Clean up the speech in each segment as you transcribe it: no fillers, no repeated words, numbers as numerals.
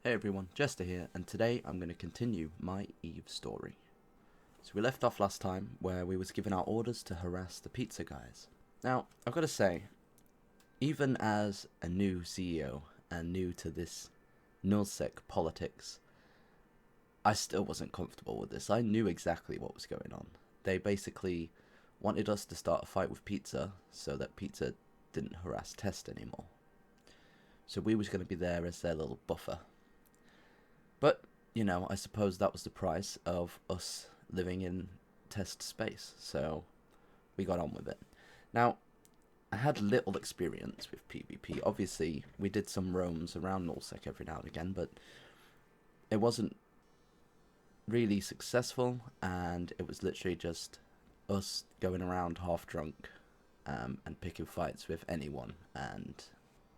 Hey everyone, Jester here, and today I'm going to continue my Eve story. So we left off last time where we was giving out orders to harass the pizza guys. Now, I've got to say, even as a new CEO and new to this nullsec politics, I still wasn't comfortable with this. I knew exactly what was going on. They basically wanted us to start a fight with Pizza so that Pizza didn't harass Test anymore. So we was going to be there as their little buffer. But, you know, I suppose that was the price of us living in test space, so we got on with it. Now, I had little experience with PvP. Obviously, we did some roams around nullsec every now and again, but it wasn't really successful, and it was literally just us going around half drunk and picking fights with anyone, and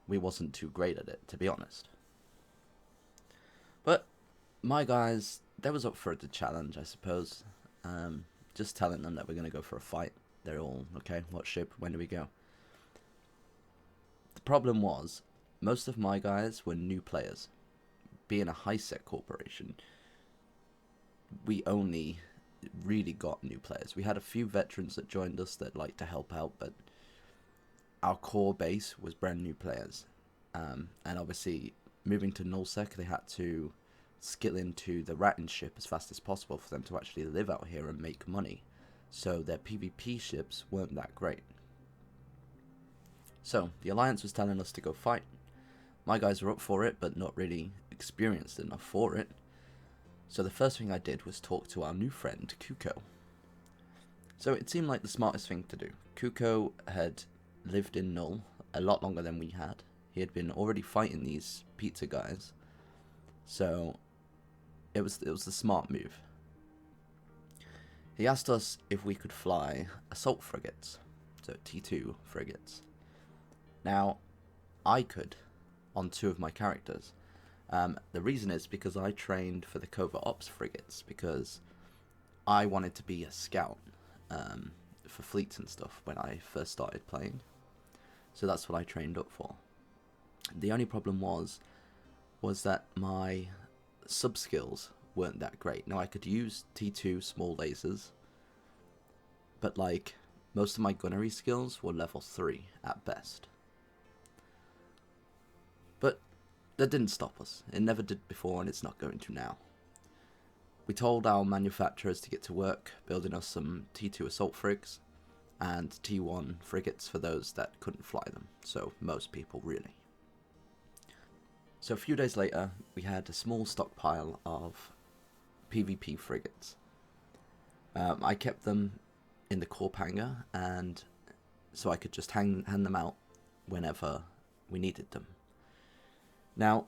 we wasn't too great at it, to be honest. But my guys, they was up for the challenge, I suppose. Just telling them that we're going to go for a fight. They're all, okay, what ship, when do we go? The problem was, most of my guys were new players. Being a high-sec corporation, we only really got new players. We had a few veterans that joined us that liked to help out, but our core base was brand new players. And obviously, moving to nullsec, they had to skill into the ratting ship as fast as possible for them to actually live out here and make money. So their PvP ships weren't that great. So the Alliance was telling us to go fight. My guys were up for it, but not really experienced enough for it. So the first thing I did was talk to our new friend, Kuko. So it seemed like the smartest thing to do. Kuko had lived in Null a lot longer than we had. He had been already fighting these pizza guys. So it was the smart move. He asked us if we could fly assault frigates, so T2 frigates. Now, I could on 2 of my characters. The reason is because I trained for the covert ops frigates because I wanted to be a scout for fleets and stuff when I first started playing. So that's what I trained up for. The only problem was that my sub-skills weren't that great. Now, I could use T2 small lasers, but like, most of my gunnery skills were level 3 at best. But that didn't stop us. It never did before, and it's not going to now. We told our manufacturers to get to work, building us some T2 assault frigs, and T1 frigates for those that couldn't fly them, so most people really. So a few days later, we had a small stockpile of PvP frigates. I kept them in the corp hangar, and so I could just hand them out whenever we needed them. Now,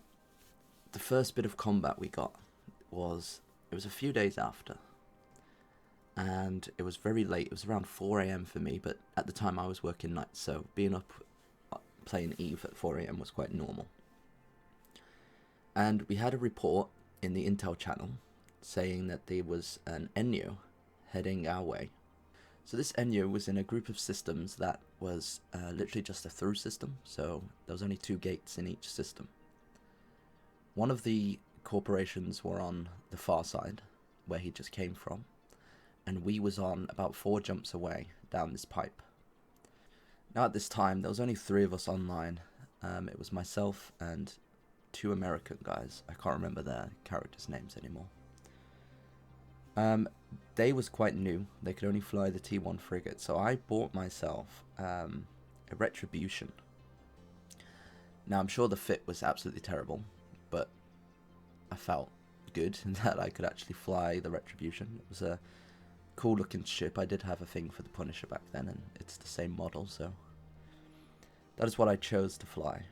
the first bit of combat we got was a few days after, and it was very late. It was around 4 AM for me, but at the time I was working nights, so being up playing Eve at 4 AM was quite normal. And we had a report in the intel channel saying that there was an Enyo heading our way. So this Enyo was in a group of systems that was literally just a through system, so there was only 2 gates in each system. One of the corporations were on the far side, where he just came from, and we was on about 4 jumps away down this pipe. Now at this time, there was only 3 of us online. It was myself and 2 American guys. I can't remember their characters' names anymore. They was quite new. They could only fly the T1 frigate, so I bought myself a Retribution. Now I'm sure the fit was absolutely terrible, but I felt good that I could actually fly the Retribution. It was a cool looking ship. I did have a thing for the Punisher back then, and it's the same model, so that is what I chose to fly.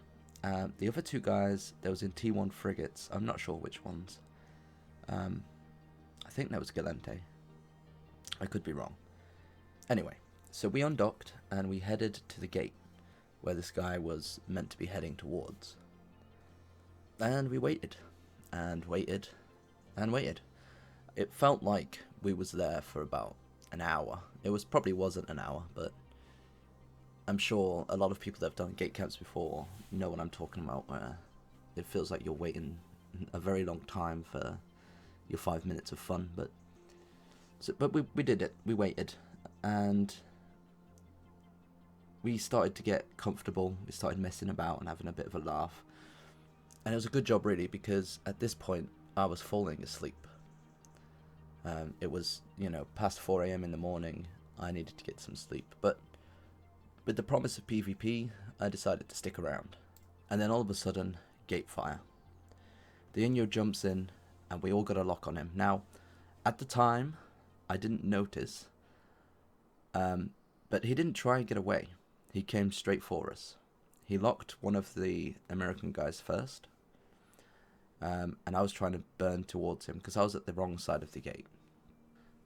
The other 2 guys, there was in T1 frigates. I'm not sure which ones. I think that was Galente. I could be wrong. Anyway, so we undocked and we headed to the gate where this guy was meant to be heading towards. And we waited and waited and waited. It felt like we was there for about an hour. It probably wasn't an hour, but I'm sure a lot of people that have done gate camps before know what I'm talking about, where it feels like you're waiting a very long time for your 5 minutes of fun, but we did it. We waited, and we started to get comfortable. We started messing about and having a bit of a laugh, and it was a good job really, because at this point I was falling asleep. It was, past 4 a.m. in the morning. I needed to get some sleep, but with the promise of PvP, I decided to stick around. And then all of a sudden, gate fire. The Inyo jumps in, and we all got a lock on him. Now, at the time, I didn't notice, but he didn't try and get away. He came straight for us. He locked one of the American guys first, and I was trying to burn towards him because I was at the wrong side of the gate.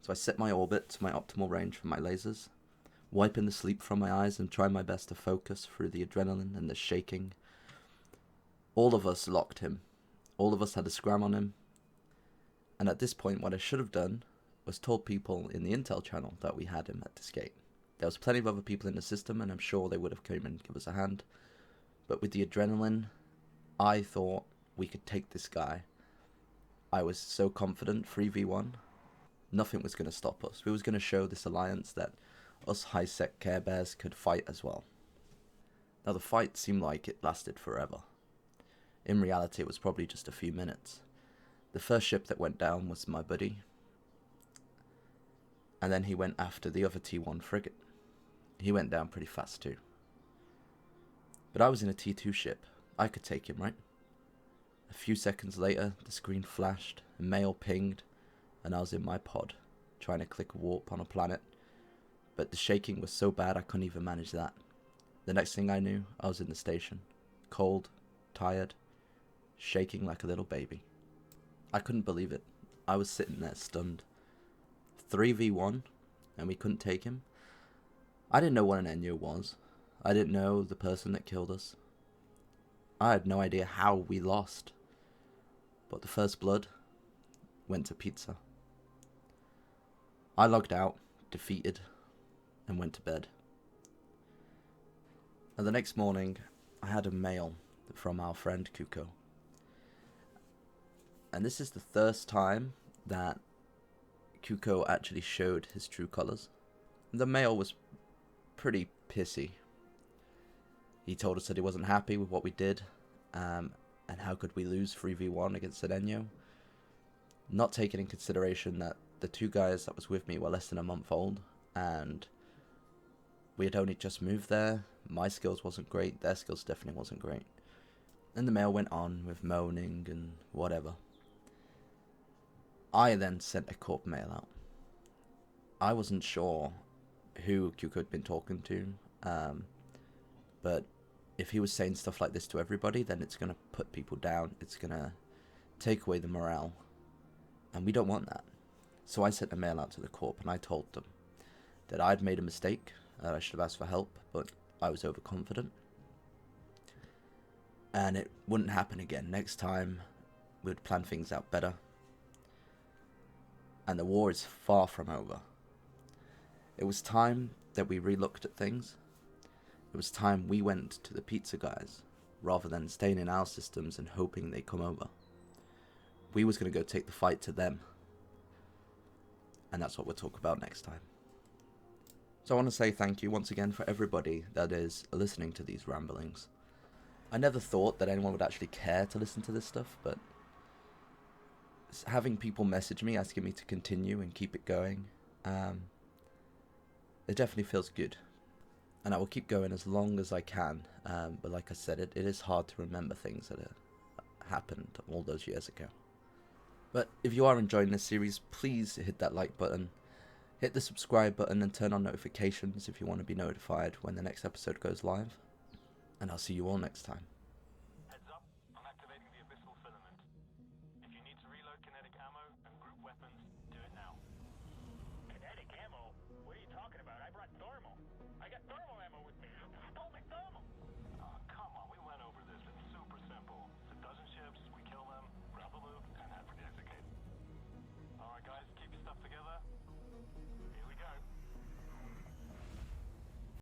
So I set my orbit to my optimal range for my lasers, wiping the sleep from my eyes and trying my best to focus through the adrenaline and the shaking. All of us locked him. All of us had a scram on him. And at this point, what I should have done was told people in the intel channel that we had him at this gate. There was plenty of other people in the system, and I'm sure they would have come and give us a hand. But with the adrenaline, I thought we could take this guy. I was so confident, 3v1. Nothing was going to stop us. We was going to show this alliance that us high-sec Care Bears could fight as well. Now the fight seemed like it lasted forever. In reality, it was probably just a few minutes. The first ship that went down was my buddy, and then he went after the other T1 frigate. He went down pretty fast too. But I was in a T2 ship. I could take him, right? A few seconds later, the screen flashed, a mail pinged, and I was in my pod, trying to click a warp on a planet. But the shaking was so bad I couldn't even manage that. The next thing I knew, I was in the station. Cold, tired, shaking like a little baby. I couldn't believe it. I was sitting there stunned. 3v1, and we couldn't take him. I didn't know what an Enyo was. I didn't know the person that killed us. I had no idea how we lost. But the first blood went to pizza. I logged out, defeated, and went to bed. And the next morning, I had a mail from our friend Kuko. And this is the first time that Kuko actually showed his true colors. The mail was pretty pissy. He told us that he wasn't happy with what we did, and how could we lose 3v1 against Enyo, not taking in consideration that the two guys that was with me were less than a month old, and we had only just moved there. My skills wasn't great, their skills definitely wasn't great. And the mail went on with moaning and whatever. I then sent a corp mail out. I wasn't sure who Kuko had been talking to, but if he was saying stuff like this to everybody, then it's going to put people down, it's going to take away the morale, and we don't want that. So I sent a mail out to the corp, and I told them that I'd made a mistake, that I should have asked for help, but I was overconfident, and it wouldn't happen again. Next time, we'd plan things out better, and the war is far from over. It was time that we re-looked at things. It was time we went to the pizza guys, rather than staying in our systems and hoping they come over. We was going to go take the fight to them. And that's what we'll talk about next time. So I want to say thank you once again for everybody that is listening to these ramblings. I never thought that anyone would actually care to listen to this stuff, but having people message me asking me to continue and keep it going, it definitely feels good. And I will keep going as long as I can, but like I said, it is hard to remember things that happened all those years ago. But if you are enjoying this series, please hit that like button, hit the subscribe button, and turn on notifications if you want to be notified when the next episode goes live. And I'll see you all next time.